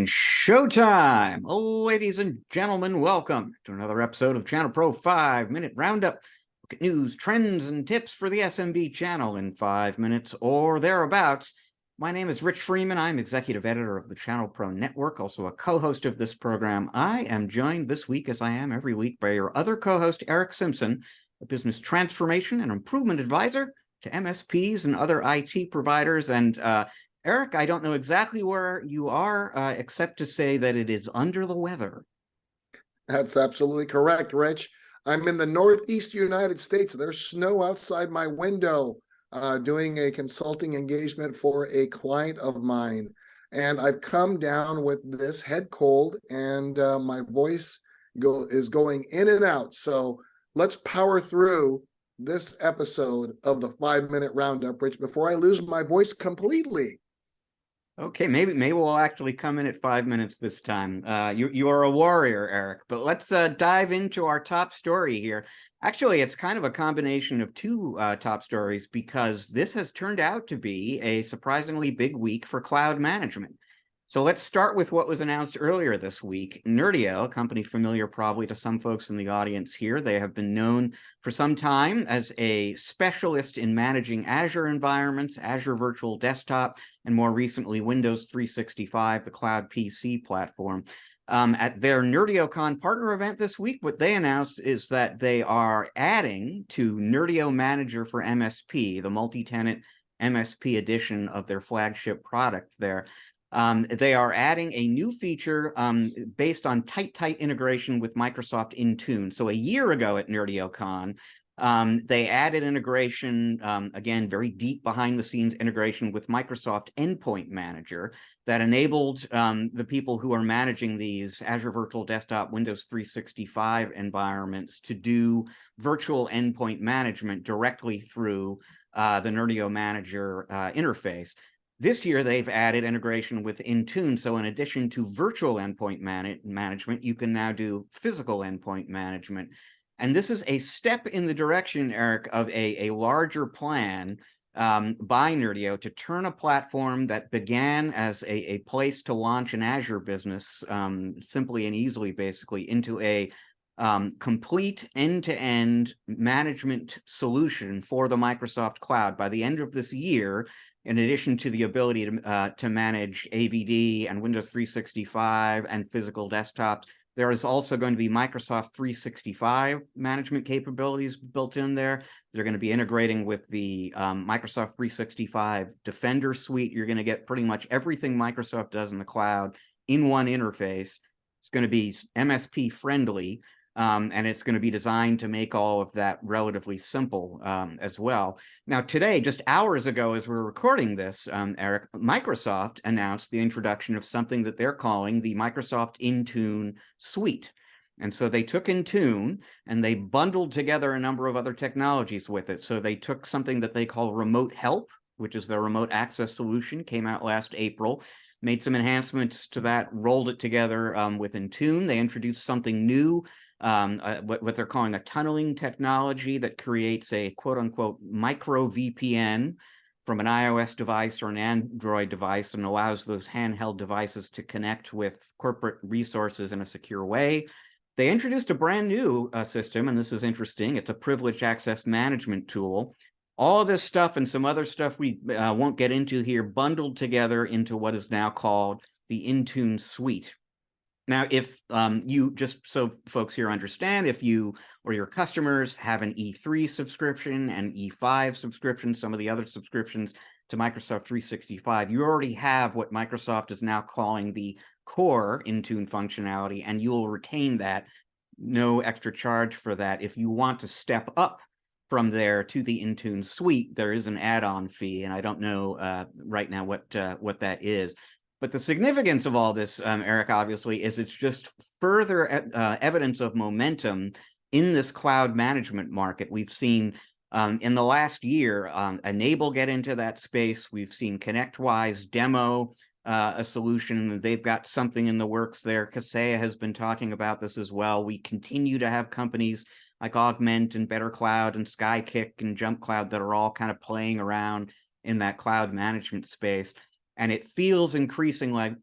And showtime! Ladies and gentlemen, welcome to another episode of ChannelPro 5-Minute Roundup. Look at news, trends, and tips for the SMB channel in 5 minutes or thereabouts. My name is Rich Freeman. I'm executive editor of the ChannelPro Network, also a co-host of this program. I am joined this week, as I am every week, by your other co-host, Eric Simpson, a business transformation and improvement advisor to MSPs and other IT providers. And Eric, I don't know exactly where you are, except to say that it is under the weather. That's absolutely correct, Rich. I'm in the Northeast United States. There's snow outside my window, doing a consulting engagement for a client of mine. And I've come down with this head cold, and my voice is going in and out. So let's power through this episode of the 5-Minute Roundup, Rich, before I lose my voice completely. Okay, maybe we'll actually come in at 5 minutes this time. You are a warrior, Eric. But let's dive into our top story here. Actually, it's kind of a combination of two top stories, because this has turned out to be a surprisingly big week for cloud management. So let's start with what was announced earlier this week. Nerdio, a company familiar probably to some folks in the audience here, they have been known for some time as a specialist in managing Azure environments, Azure Virtual Desktop, and more recently, Windows 365, the cloud PC platform. At their NerdioCon partner event this week, what they announced is that they are adding to Nerdio Manager for MSP, the multi-tenant MSP edition of their flagship product there. They are adding a new feature based on tight integration with Microsoft Intune. So a year ago at NerdioCon, they added integration, again, very deep behind-the-scenes integration with Microsoft Endpoint Manager that enabled the people who are managing these Azure Virtual Desktop, Windows 365 environments to do virtual endpoint management directly through the Nerdio Manager interface. This year, they've added integration with Intune. So in addition to virtual endpoint management, you can now do physical endpoint management. And this is a step in the direction, Eric, of a larger plan by Nerdio to turn a platform that began as a place to launch an Azure business simply and easily, basically, into a complete end-to-end management solution for the Microsoft Cloud. By the end of this year, in addition to the ability to manage AVD and Windows 365 and physical desktops, there is also going to be Microsoft 365 management capabilities built in there. They're going to be integrating with the Microsoft 365 Defender suite. You're going to get pretty much everything Microsoft does in the cloud in one interface. It's going to be MSP friendly. And it's going to be designed to make all of that relatively simple as well. Now, today, just hours ago, as we're recording this, Eric, Microsoft announced the introduction of something that they're calling the Microsoft Intune Suite. And so they took Intune and they bundled together a number of other technologies with it. So they took something that they call Remote Help, which is their remote access solution, came out last April, made some enhancements to that, rolled it together with Intune. They introduced something new, what they're calling a tunneling technology that creates a quote-unquote micro VPN from an iOS device or an Android device and allows those handheld devices to connect with corporate resources in a secure way. They introduced a brand new system, and this is interesting. It's a privileged access management tool. All of this stuff and some other stuff we won't get into here bundled together into what is now called the Intune Suite. Now, if you, just so folks here understand, if you or your customers have an E3 subscription and E5 subscription, some of the other subscriptions to Microsoft 365, you already have what Microsoft is now calling the core Intune functionality, and you will retain that. No extra charge for that. If you want to step up from there to the Intune Suite, there is an add-on fee, and I don't know right now what that is. But the significance of all this, Eric, obviously, is it's just further evidence of momentum in this cloud management market. We've seen in the last year, Enable get into that space. We've seen ConnectWise demo a solution. They've got something in the works there. Kaseya has been talking about this as well. We continue to have companies like Augment and Better Cloud and Skykick and Jump Cloud that are all kind of playing around in that cloud management space. And it feels increasingly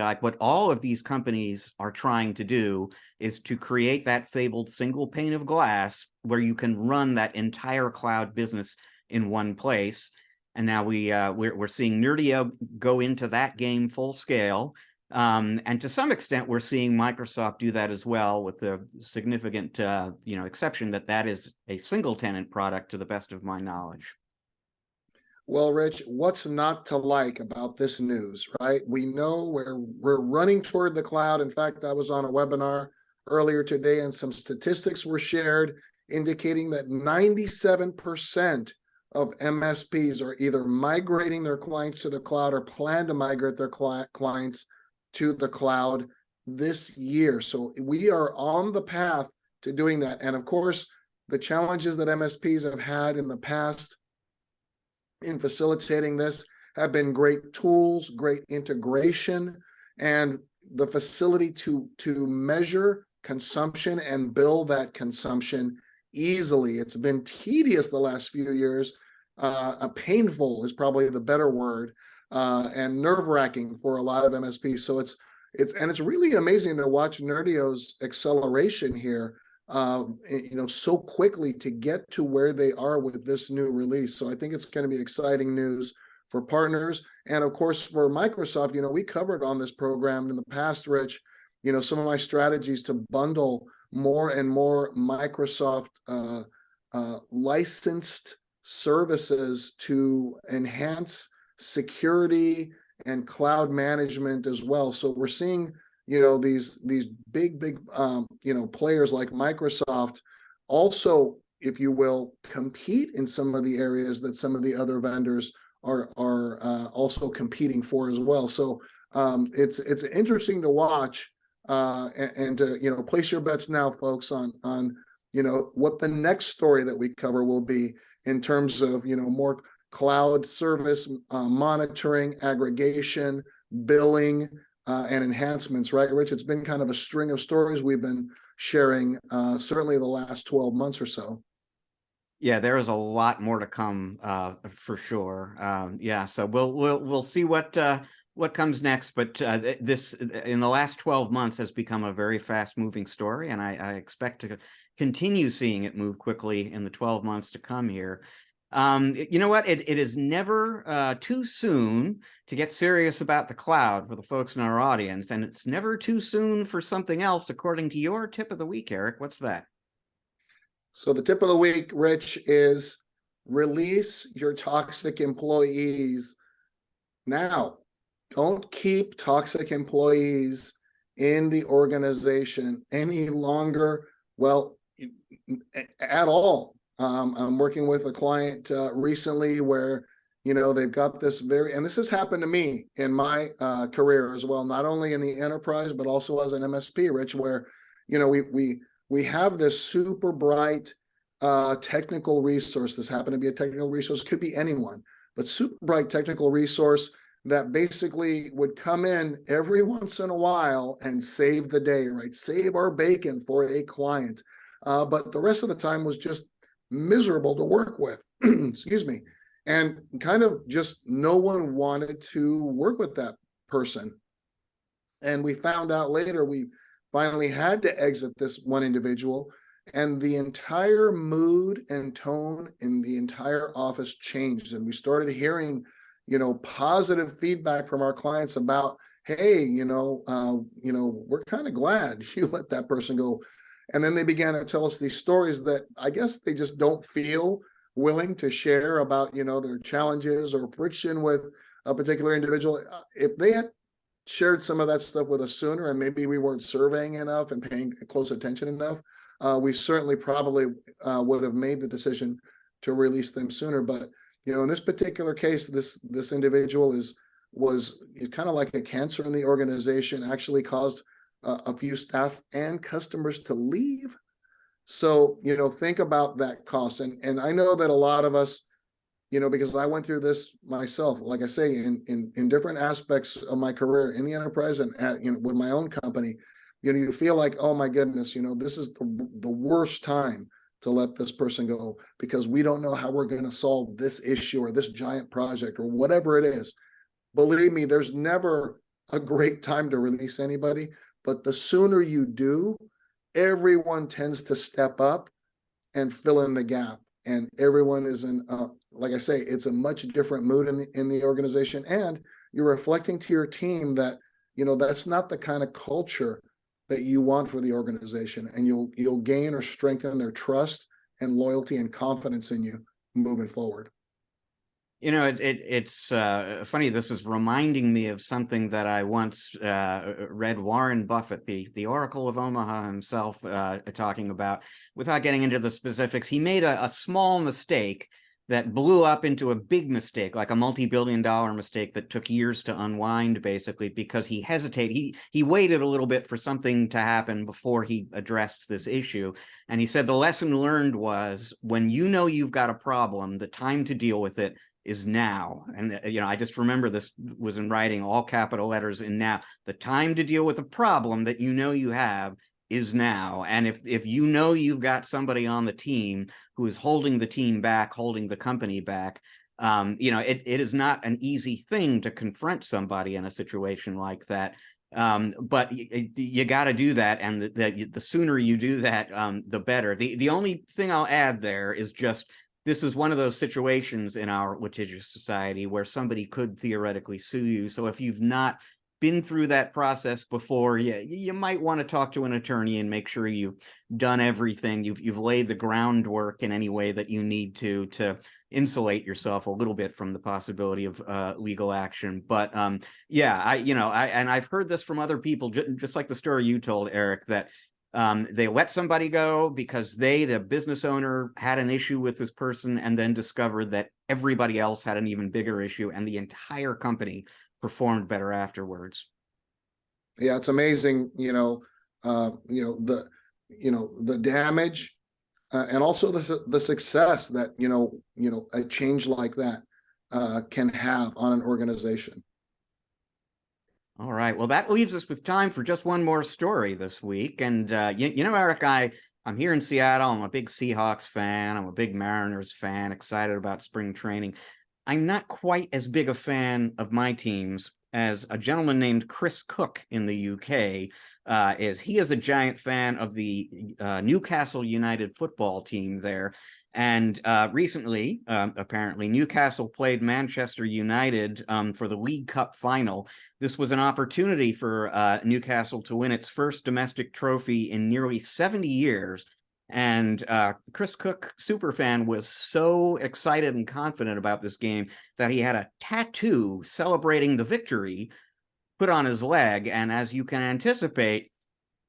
like what all of these companies are trying to do is to create that fabled single pane of glass where you can run that entire cloud business in one place. And now we're seeing Nerdio go into that game full scale. And to some extent, we're seeing Microsoft do that as well, with the significant exception that is a single tenant product, to the best of my knowledge. Well, Rich, what's not to like about this news, right? We know we're running toward the cloud. In fact, I was on a webinar earlier today and some statistics were shared indicating that 97% of MSPs are either migrating their clients to the cloud or plan to migrate their clients to the cloud this year. So we are on the path to doing that. And of course, the challenges that MSPs have had in the past in facilitating this have been great tools, great integration, and the facility to measure consumption and bill that consumption easily. It's been tedious the last few years. Painful is probably the better word, and nerve-wracking for a lot of MSPs. So it's really amazing to watch Nerdio's acceleration here, so quickly to get to where they are with this new release. So I think it's going to be exciting news for partners. And of course, for Microsoft, we covered on this program in the past, Rich, some of my strategies to bundle more and more Microsoft licensed services to enhance security and cloud management as well. So we're seeing these big players like Microsoft also, if you will, compete in some of the areas that some of the other vendors are also competing for as well. So it's interesting to watch and to place your bets now, folks, on what the next story that we cover will be in terms of more cloud service monitoring, aggregation, billing, and enhancements, right, Rich? It's been kind of a string of stories we've been sharing, certainly the last 12 months or so. Yeah, there is a lot more to come, for sure. So we'll see what comes next. But this, in the last 12 months, has become a very fast-moving story, and I expect to continue seeing it move quickly in the 12 months to come here. You know what? It is never too soon to get serious about the cloud for the folks in our audience, and it's never too soon for something else, according to your tip of the week, Eric. What's that? So the tip of the week, Rich, is release your toxic employees now. Don't keep toxic employees in the organization any longer, well, at all. I'm working with a client recently where, they've got this and this has happened to me in my career as well, not only in the enterprise, but also as an MSP, Rich, where, we have this super bright technical resource. This happened to be a technical resource, could be anyone, but super bright technical resource that basically would come in every once in a while and save the day, right? Save our bacon for a client. But the rest of the time was just miserable to work with, excuse me. And kind of just no one wanted to work with that person. And we found out later, we finally had to exit this one individual, and the entire mood and tone in the entire office changed. And we started hearing, positive feedback from our clients about, hey, we're kind of glad you let that person go. And then they began to tell us these stories that I guess they just don't feel willing to share about, their challenges or friction with a particular individual. If they had shared some of that stuff with us sooner, and maybe we weren't surveying enough and paying close attention enough, we certainly probably would have made the decision to release them sooner. But, in this particular case, this individual was kind of like a cancer in the organization, actually caused a few staff and customers to leave. So, think about that cost. And I know that a lot of us, because I went through this myself, like I say, in different aspects of my career in the enterprise and with my own company, you feel like, oh my goodness, this is the worst time to let this person go because we don't know how we're going to solve this issue or this giant project or whatever it is. believe me, there's never a great time to release anybody, but the sooner you do, everyone tends to step up and fill in the gap. And everyone is in, like I say, it's a much different mood in the organization. And you're reflecting to your team that, that's not the kind of culture that you want for the organization. And you'll gain or strengthen their trust and loyalty and confidence in you moving forward. It's funny. This is reminding me of something that I once read Warren Buffett, the Oracle of Omaha himself, talking about. Without getting into the specifics, he made a small mistake that blew up into a big mistake, like a multi-billion-dollar mistake that took years to unwind, basically, because he hesitated. He waited a little bit for something to happen before he addressed this issue. And he said the lesson learned was, when you've got a problem, the time to deal with it is now. And I just remember this was in writing, all capital letters in now. The time to deal with a problem that you have is now. And if you've got somebody on the team who is holding the team back, holding the company back, it is not an easy thing to confront somebody in a situation like that. But you got to do that, and the sooner you do that, the better. The only thing I'll add there is just, this is one of those situations in our litigious society where somebody could theoretically sue you. So if you've not been through that process before, you might want to talk to an attorney and make sure you've done everything. You've laid the groundwork in any way that you need to insulate yourself a little bit from the possibility of legal action. But I've heard this from other people, just like the story you told, Eric, that they let somebody go because the business owner, had an issue with this person, and then discovered that everybody else had an even bigger issue, and the entire company performed better afterwards. Yeah, it's amazing, the damage and also the success that, a change like that can have on an organization. All right. Well, that leaves us with time for just one more story this week. And, Eric, I'm here in Seattle. I'm a big Seahawks fan. I'm a big Mariners fan, excited about spring training. I'm not quite as big a fan of my teams as a gentleman named Chris Cook in the UK is. He is a giant fan of the Newcastle United football team there. And recently, apparently, Newcastle played Manchester United for the League Cup final. This was an opportunity for Newcastle to win its first domestic trophy in nearly 70 years. And Chris Cook, superfan, was so excited and confident about this game that he had a tattoo celebrating the victory put on his leg. And as you can anticipate,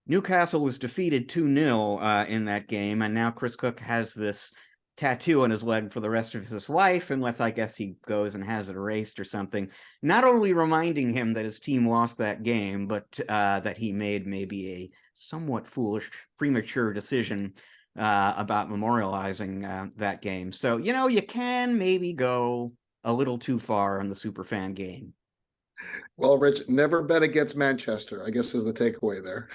Newcastle was defeated 2-0 in that game. And now Chris Cook has this tattoo on his leg for the rest of his life, unless I guess he goes and has it erased or something. Not only reminding him that his team lost that game, but that he made maybe a somewhat foolish, premature decision about memorializing that game. So, you can maybe go a little too far on the superfan game. Well, Rich, never bet against Manchester, I guess, is the takeaway there.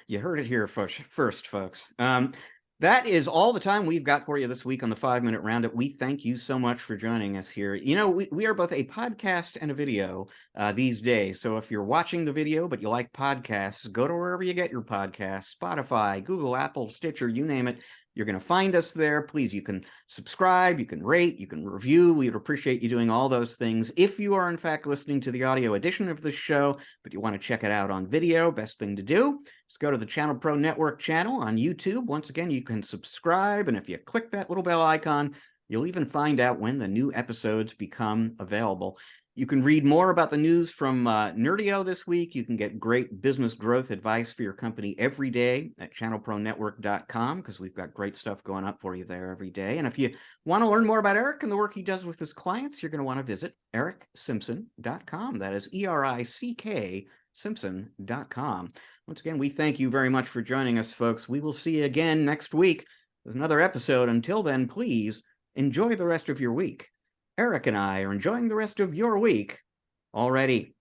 You heard it here first, folks. That is all the time we've got for you this week on the 5-Minute Roundup. We thank you so much for joining us here. We are both a podcast and a video these days. So if you're watching the video, but you like podcasts, go to wherever you get your podcasts, Spotify, Google, Apple, Stitcher, you name it. You're going to find us there. Please, you can subscribe, you can rate, you can review. We'd appreciate you doing all those things. If you are, in fact, listening to the audio edition of this show, but you want to check it out on video, best thing to do is go to the ChannelPro Network channel on YouTube. Once again, you can subscribe, and if you click that little bell icon, you'll even find out when the new episodes become available. You can read more about the news from Nerdio this week. You can get great business growth advice for your company every day at channelpronetwork.com, because we've got great stuff going up for you there every day. And if you want to learn more about Eric and the work he does with his clients, you're going to want to visit ericksimpson.com. That is ERICK Simpson.com. Once again, we thank you very much for joining us, folks. We will see you again next week with another episode. Until then, please enjoy the rest of your week. Eric and I are enjoying the rest of your week already.